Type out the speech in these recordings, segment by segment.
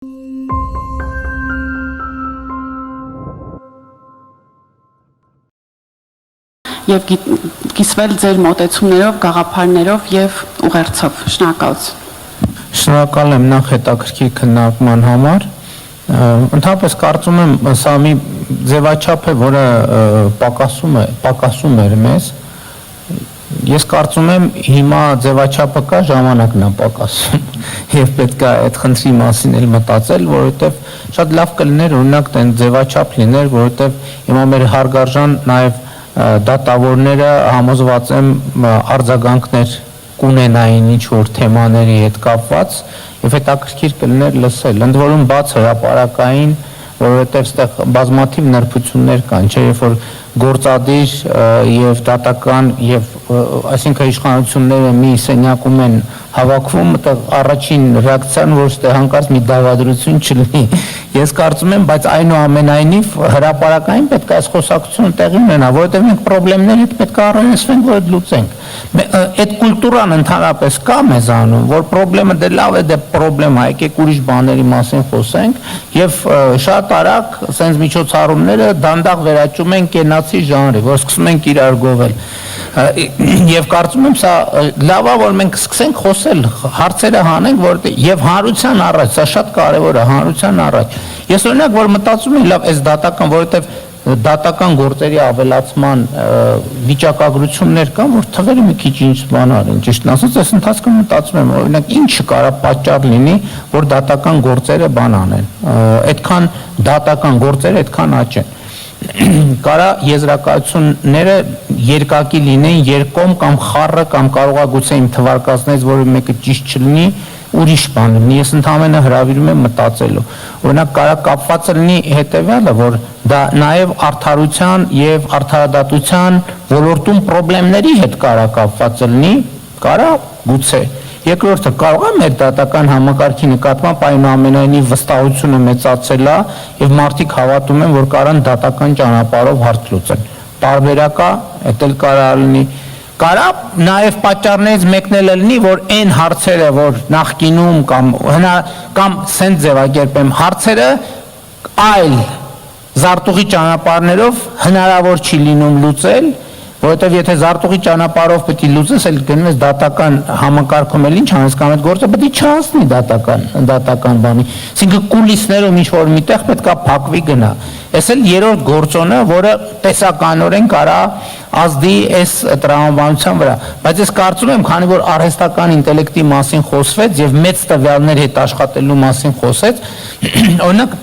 Եվ կիսվել ձեր մոտեցումներով, գաղափարներով եւ ուղերձով։ Շնորհակալություն։ Շնորհակալ եմ նախ հետաքրքիր քննարկման համար։ Ընդհանրապես կարծում եմ սա մի ձևաչափ է, որը պակասում էր մեզ։ Ես կարծում եմ հիմա ձևաչափը կա, ժամանակն է պակասում եւ պետք է այդ խնդրի մասին էլ մտածել, որովհետեւ շատ լավ կլիներ օրինակ տեն ձևաչափ լիներ, որովհետեւ հիմա մեր հարգարժան նաեւ դատավորները համոզված եմ արձագանքներ կունենային ինչ-որ թեմաների հետ կապված եւ հետաքրքիր կլիներ լսել, ընդ որում բաց հրապարակային, որովհետեւ այստեղ բազմաթիվ նրբություններ կան, չէ, երբ որ գործադիր եւ դատական եւ այսինքն իշխանությունները մի սենյակում են հավաքվում, այդտեղ առաջին ռեակցիան որ այստեղ հանկարծ մի դավադրություն չլինի։ Ես կարծում եմ, բայց այնուամենայնիվ հրապարակային պետք է այս խոսակցությունը տեղի ունենա, որովհետեւ մենք խնդիրների հետ պետք է առնչվենք, որ լուծենք։ Այդ կուլտուրան ընդհանրապես կա մեզանում, որ խնդրեմը դե լավ է, դե խնդրեմ, եկեք ուրիշ բաների մասին խոսենք եւ շատ արագ sense միջոցառումները դանդաղ վերաճում են կենացի ժանրի, որ սկսում ենք իրար գովել։ Եվ կարծում եմ սա լավ է, որ մենք սկսենք խոսել, հարցերը հանենք, որտեղ եւ հանրության առաջ, սա շատ կարեւոր է, հանրության առաջ։ Ես օրինակ որ մտածում եմ, լավ, այս դատական, որովհետեւ դատական գործերի ավելացման վիճակագրություններ կան, որ թվերը մի քիչ ինչ բան արին, ճիշտն ասած, այս ընթացքում մտածում եմ, օրինակ ինչը կարա պատճառ լինի, որ դատական գործերը բան անեն, այդքան դատական գործերը այդքան աճեն։ Կարա եզրակացությունները երկակի լինեն, երկկողմ կամ խառը կամ կարողա գուցե իմ թվարկածներից որը մեկը ճիշտ չլինի, ուրիշ բան լինի, ես ընդհանրապես հրավիրում եմ մտածելու։ Օրինակ կարա կապված լինի հետևյալը, որ դա նաև արդարության եւ արդարադատության ոլորտում խնդիրների հետ կարա կապված լինի, կարա գուցե։ Երկրորդը կարող է մեր դատական համակարգի նկատմամբ այնուամենայնիվ վստահությունը մեծացել է եւ մարդիկ հավատում են, որ կարան դատական ճանապարհով հարց լուծեն։ Տարբերակա, դա էլ կարա լինի։ Կարա նաև պատճառներից մեկն էլ լինի, որ այն հարցերը, որ նախկինում կամ սենց ձևակերպեմ հարցերը այլ զարտուղի ճանապարհներով հնարավոր չի լինում լուծել, որովհետև եթե զարտուղի ճանապարհով պետք է լուծես, էլ գնում ես դատական համակարգում էլ ինչ անես կամ այդ գործը պետք է չհասնի դատական բանի։ Այսինքն կուլիսներում ինչ-որ միտեղ պետք է փակվի գնա։ Այս էլ երրորդ գործոնը, որը տեսականորեն կարա ազդի այս տրամաբանության վրա, բայց ես կարծում եմ, քանի որ արհեստական ինտելեկտի մասին խոսվեց եւ մեծ տվյալներ հետ աշխատելու մասին խոսեց, օրինակ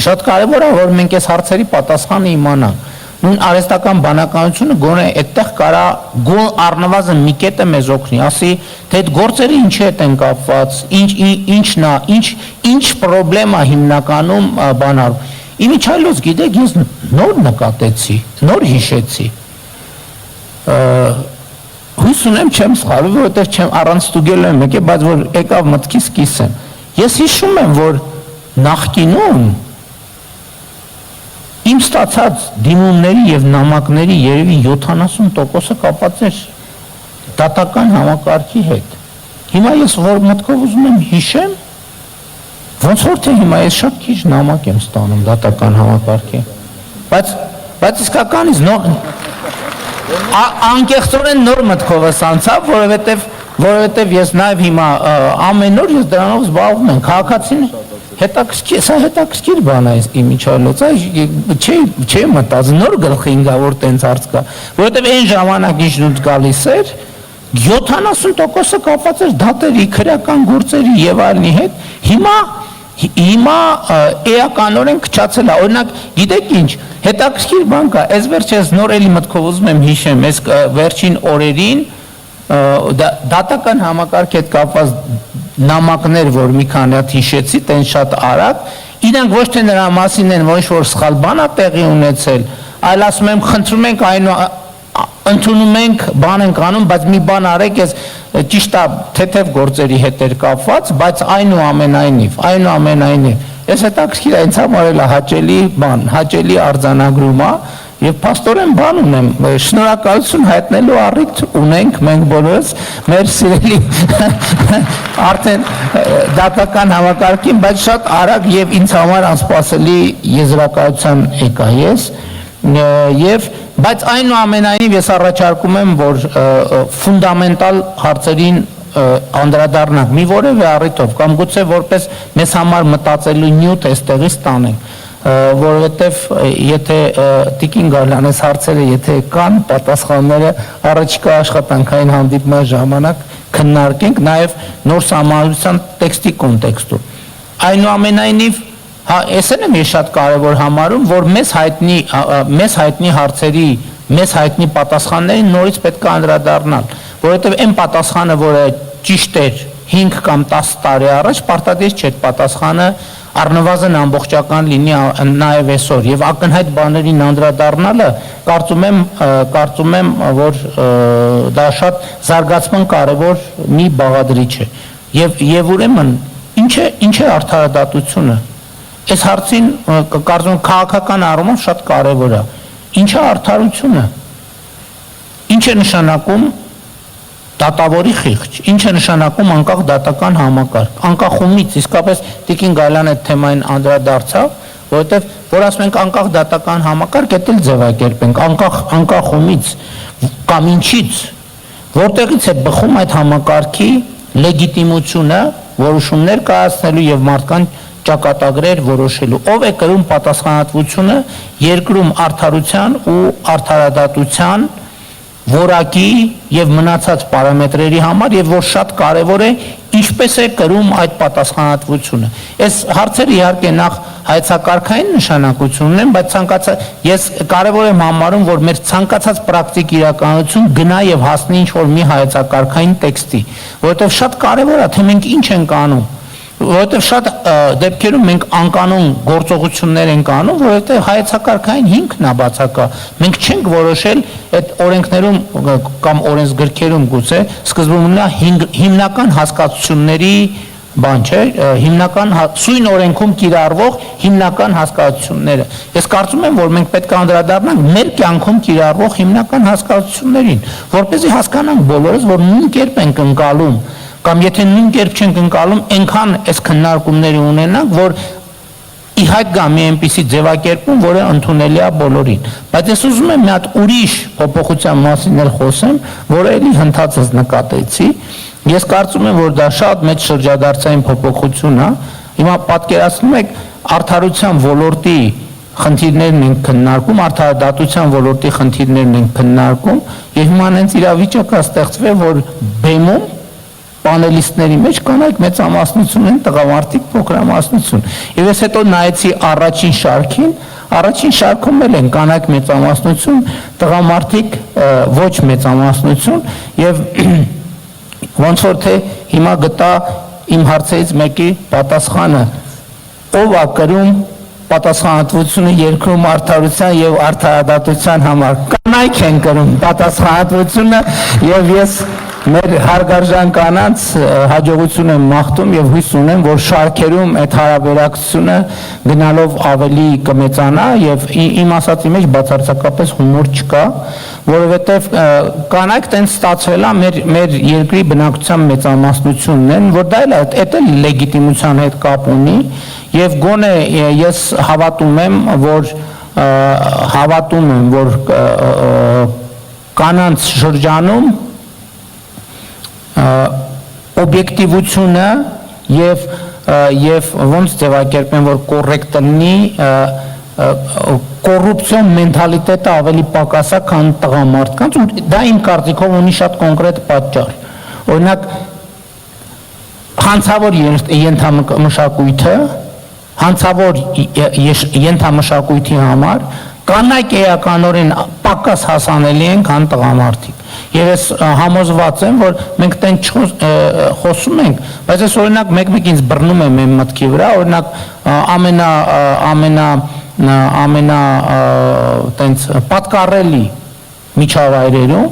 շատ կարեւոր է, որ մենք այս հարցերի պատասխանը իմանանք։ Նույն արհեստական բանականությունը գոնե այդտեղ կարա առնվազն մի կետը մեզ օգնի, ասի, թե այդ գործերը ինչի հետ են կապված, ինչն է, ինչ խնդրեմա հիմնականում բանարում։ Իմիջիայլոց գիտեք, ես նոր նկատեցի, նոր հիշեցի։ Հույս ունեմ չեմ սխալվում, որովհետև չեմ առանց ստուգելու եմ եկել, բայց որ եկավ մտքիս կիսեմ։ Ես հիշում եմ, որ նախկինում իմ ստացած դիմումների եւ նամակների երևի 70%-ը կապված էր դատական համակարգի հետ։ Հիմա ես որ մտքով ուզում եմ հիշեմ, ոնց որ թե հիմա ես շատ քիչ նամակ եմ ստանում դատական համակարգի։ Բայց իսկականից անկեղծորեն նոր մտքով ես անցավ, որովհետև ես նաև հիմա ամեն օր ես դրանով զբաղվում եմ, քաղաքացին հետաքրքիր բան է իմիջիայլոց, չէ մտած, նոր գլխի ինգա, որ տենց հարց կա, որովհետև այն ժամանակ ինչ դուք գալիս էր, 70%-ը կապված էր դատերի, քրեական գործերի եւ այլնի հետ, հիմա էականորեն քչացել է, օրինակ, գիտեք ինչ, հետաքրքիր բան կա, այս վերջ ես նոր էլի մտքով ուզում եմ հիշեմ, այս վերջին օրերին դատական համակարգ հետ կապված նամակներ, որ մի քանի հատ հիշեցի, տենց շատ արագ, իրանք ոչ թե նրա մասին են, ոչ որ սխալ բան է տեղի ունեցել, այլ ասում եմ, խնդրում ենք ընդունում ենք, բան ենք անում, բայց մի բան արեք, ես ճիշտ է թեթև գործերի հետ էր կապված, բայց այնուամենայնիվ, ես հետաքրքիր է, ինձ համար էլ հաճելի բան, հաճելի արձանագրում է, Եվ փաստորեն բան ունեմ, շնորհակալություն հայտնելու առիթ ունենք մենք բոլորս մեր սիրելի արդեն դատական համակարգին, բայց շատ արագ եւ ինձ համար անսպասելի եզրակացության եկա ես եւ բայց այնուամենայնիվ ես առաջարկում եմ, որ ֆունդամենտալ հարցերին անդրադառնանք մի որևէ առիթով կամ գուցե որպես մեզ համար մտածելու նյութ էստեղից տանենք, որովհետև եթե Տիկին Գալյանես հարցերը եթե կան, պատասխանները առաջիկա աշխատանքային հանդիպման ժամանակ քննարկենք նաև նոր սահմանադրության տեքստի կոնտեքստում։ Այնուամենայնիվ, ես եմ շատ կարևոր համարում, որ մեզ հայտնի հարցերի, մեզ հայտնի պատասխաններին նորից պետք է անդրադառնալ, որովհետև այն պատասխանը, որը ճիշտ էր 5 կամ 10 տարի առաջ, պարտադիր չէ պատասխանը առնվազն ամբողջական լինի նաև այսօր եւ ակնհայտ բաներին անդրադառնալը կարծում եմ որ դա շատ զարգացման կարևոր մի բաղադրիչ է եւ ուրեմն ինչ է արդարադատությունը այս հարցին կարծում եմ քաղաքական առումով շատ կարևոր է ինչ է արդարությունը ինչ է նշանակում դատավորի խիղճ, ինչ է նշանակում անկախ դատական համակարգ, անկախումից, իսկապես Տիկին Գալյանը այդ թեմային անդրադարձավ, որովհետև որ ասում ենք անկախ դատական համակարգ, դա էլ ձևակերպենք, անկախումից կամ ինչից, որտեղից է բխում այդ համակարգի լեգիտիմությունը, որոշումներ կայացնելու եւ մարդկանց ճակատագրեր որոշելու, ով է կրում պատասխանատվությունը երկրում արդարության ու արդարադատության որակի եւ մնացած պարամետրերի համար եւ որ շատ կարեւոր է ինչպես է կրում այդ պատասխանատվությունը։ Այս հարցերը իհարկե նախ հայեցակարգային նշանակություն ունեն, բայց ես կարեւոր եմ համարում, որ մեր ցանկացած պրակտիկ իրականություն գնա եւ հասնի ինչ որ մի հայեցակարգային տեքստի, որովհետեւ շատ կարեւոր է թե մենք ինչ ենք անում, որովհետև շատ դեպքերում մենք անկանոն գործողություններ ենք անում, որովհետև հայեցակարգային հիմքն է բացակա։ Մենք չենք որոշել այդ օրենքներում կամ օրենսգրքերում գուցե սկզբում ունենա հիմնական հասկացությունների բան չէ, հիմնական սույն օրենքում կիրառվող հիմնական հասկացությունները։ Ես կարծում եմ, որ մենք պետք է անդրադառնանք մեր կյանքում կիրառվող հիմնական հասկացություններին, որպեսզի հասկանանք բոլորս, որ նույն կերպ ենք ընկալում կամ եթե նույն կերպ չենք ընկալում, այնքան այս քննարկումների ունենանք, որ ի հայտ գա մի այնպիսի ձևակերպում, որը ընդունելի է բոլորին։ Բայց ես ուզում եմ մի հատ ուրիշ փոփոխության մասին էլ խոսեմ, որը էլի հնդածս նկատեցի։ Ես կարծում եմ, որ դա շատ մեծ շրջադարձային փոփոխություն է։ Հիմա պատկերացնում եք արդարության ոլորտի խնդիրներն են քննարկում, արդարադատության ոլորտի խնդիրներն են քննարկում, եւ հիմա հենց իրավիճակ է ստեղծվել, որ բեմում պանելիստների մեջ կանայք մեծամասնություն են, տղամարդիկ փոքրամասնություն։ Եվ ես հետո նայեցի առաջին շարքում էլ են կանայք մեծամասնություն, տղամարդիկ ոչ մեծամասնություն եւ ոնց որ թե հիմա գտա իմ հարցերից մեկի պատասխանը, ով է կրում պատասխանատվությունը երկրում արդարության եւ արդարադատության համար։ Կանայք են կրում պատասխանատվությունը եւ ես մեր հարգարժան կանանց հաջողություն եմ մաղթում եւ հույս ունեմ, որ շարքերում այդ հարաբերակցությունը գնալով ավելի կմեծանա եւ իմ ասածի մեջ բացարձակապես հումոր չկա, որովհետեւ կանայք տենց ստացվել է մեր երկրի բնակչության մեծամասնությունն են, որ դա էլ լեգիտիմության հետ կապ ունի եւ գոնե ես հավատում եմ, որ կանանց շրջանում օբյեկտիվությունը եւ ոնց ձևակերպեմ, որ կոռեկտ լինի, կոռուպցիոն մենթալիտետը ավելի պակաս է, քան տղամարդկանց, ու դա իմ կարծիքով ունի շատ կոնկրետ պատճառ։ Օրինակ, հանցավոր ենթամշակույթի համար կանայք էականորեն պակաս հասանելի են, քան տղամարդիկ։ Եվ ես համոզված եմ, որ մենք տենց խոսում ենք, բայց ես օրինակ մեկ-մեկ ինձ բռնում եմ իմ մտքի վրա, օրինակ ամենա տենց պատկառելի միջավայրերում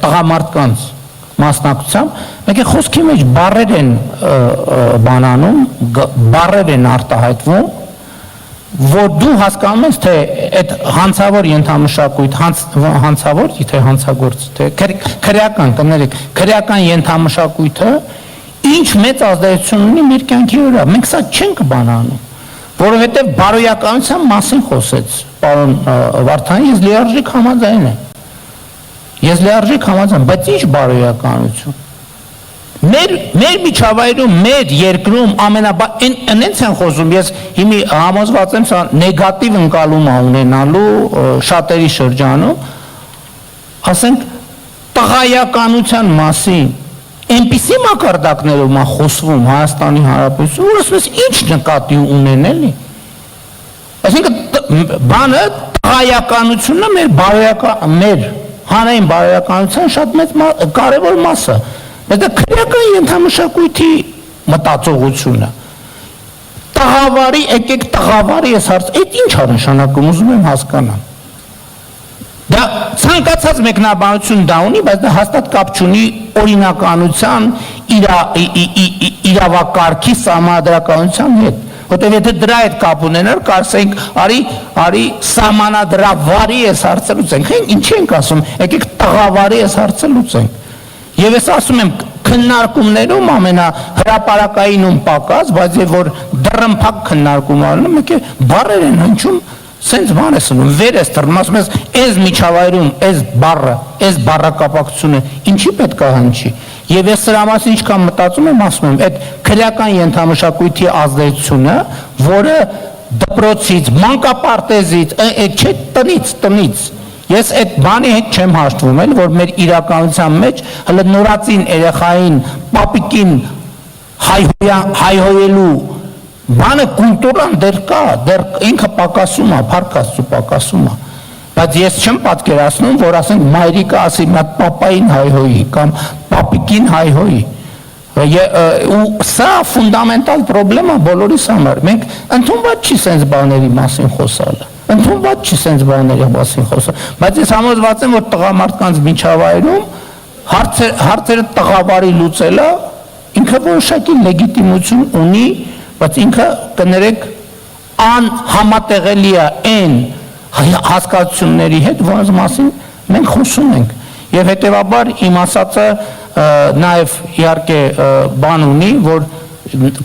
տղամարդկանց մասնակցությամբ, մեկ է խոսքի մեջ բառեր են բանանում, բառեր են արտահայտվում, որ դու հասկանում ես, թե այդ հանցավոր ենթամշակույթ, հանցավոր, թե հանցագործ, թե քրեական, կներեք, քրեական ենթամշակույթը ինչ մեծ ազդեցություն ունի մեր կյանքի վրա։ Մենք սա չենք բանանում, որովհետև բարոյականության մասին խոսեց պարոն Վարդանյանը, ես լիարժեք համաձայն եմ։ Ես լիարժեք համաձայն, բայց ինչ բարոյականություն։ Մեր միջավայրում, մեր երկրում այնց են խոսում, ես հիմի համոզված եմ, սա նեգատիվ ընկալում ունենալու շատերի շրջանում, ասենք տղայականության մասին այնպիսի մակարդակներով խոսվում Հայաստանի Հանրապետություն, որ ասում ես ինչ նկատի ունեն էլի։ Այսինքն բանը տղայականությունը մեր հանրային բարոյականության շատ մեծ կարևոր մասը։ Բայց դա քրեական ենթամշակույթի մտածողությունը։ Տղավարի, եկեք տղավարի ես հարց, այդ ինչ է նշանակում, ուզում եմ հասկանամ։ Դա ցանկացած մեկնաբանություն դա ունի, բայց դա հաստատ կապ չունի օրինականության, իրավակարգի սահմանադրականության հետ։ Որտեղ եթե դրա հետ կապ ունենար, կարծենք, արի սահմանադրավարի ես հարցը լուծենք։ Ինչ ենք ասում, եկեք տղավարի ես հարցը լուծենք։ Եվ ես ասում եմ, քննարկումներում ամենահրապարակայինում պակաս, բայց եւ որ դռնփակ քննարկում անում, եկե բառեր են հնչում, սենց բան ես անում, վեր ես դռնում, ասում ես, այս միջավայրում, այս բառակապակցությունը ինչի պետք է հնչի։ Եվ ես սրա մասին ինչքան մտածում եմ, ասում եմ, այդ քրեական ենթամշակույթի ազդեցությունը, որը դպրոցից, մանկապարտեզից, չէ տնից Ես այդ բանի հետ չեմ հաշտվում, որ մեր իրականության մեջ հələ նորածին երեխային, պապիկին հայհոյելու բանը կուլտուրան դեռ կա, դեռ ինքը պակասում է, փառքաստու պակասում է։ Բայց ես չեմ պատկերացնում, որ ասենք մայրիկը ասի մի հատ պապային հայհոյի կամ պապիկին հայհոյի։ Ու սա ֆունդամենտալ պրոբլեմ է բոլորիս համար։ Մենք ընդունված չի սենց բաների մասին խոսալը։ Ընդունված չի սենց բաների մասին խոսալ, բայց ես համոզված եմ, որ տղամարդկանց միջավայրում հարցերը տղավարի լուծելը ինքը որոշակի լեգիտիմություն ունի, բայց ինքը կներեք անհամատեղելի է այն հասկացությունների հետ, որոնց մասին մենք խոսում ենք։ Եվ հետևաբար իմ ասածը նաև իհարկե բան ունի, որ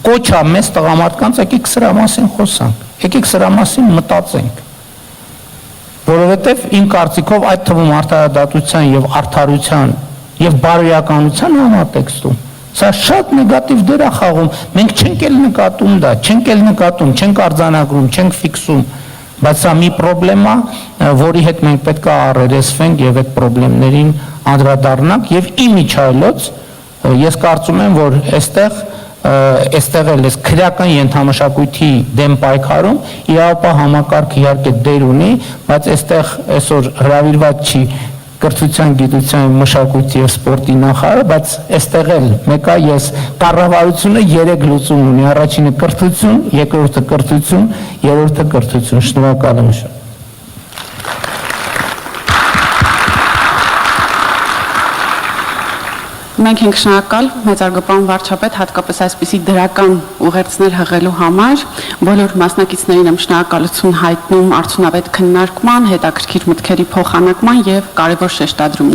կոչ է մեզ տղամարդկանց եկեք սրա մասին խոսանք, եկեք սրա մասին մտածենք։ Որովհետև իմ կարծիքով այդ թվում արդարադատության եւ արդարության եւ բարոյականության համատեքստում սա շատ նեգատիվ դեր է խաղում։ Մենք չենք էլ նկատում դա, չենք արձանագրում, չենք ֆիքսում, բայց սա մի պրոբլեմ է, որի հետ մենք պետք է առերեսվենք եւ այդ պրոբլեմներին անդրադառնանք եւ իմիջայլոց ես կարծում եմ, որ այստեղ էլ քրեական ենթամշակույթի դեմ պայքարում իրավապահ համակարգը իհարկե դեր ունի, բայց այստեղ այսօր հրավիրված չի կրթության, գիտության, մշակույթի եւ սպորտի նախարարը, բայց այստեղ էլ մեկը ես կառավարությունը 3 լուծում ունի, առաջինը կրթություն, երկրորդը կրթություն, երրորդը կրթություն։ Շնորհակալ եմ։ Մենք ենք շնորհակալ մեծարգոպան վարչապետ հատկապես այսպիսի դրական ուղերձներ հղելու համար, բոլոր մասնակիցներին եմ շնորհակալություն հայտնում արդյունավետ քննարկման, հետաքրքիր մտքերի փոխանակման եւ կարեւոր շեշտադրումների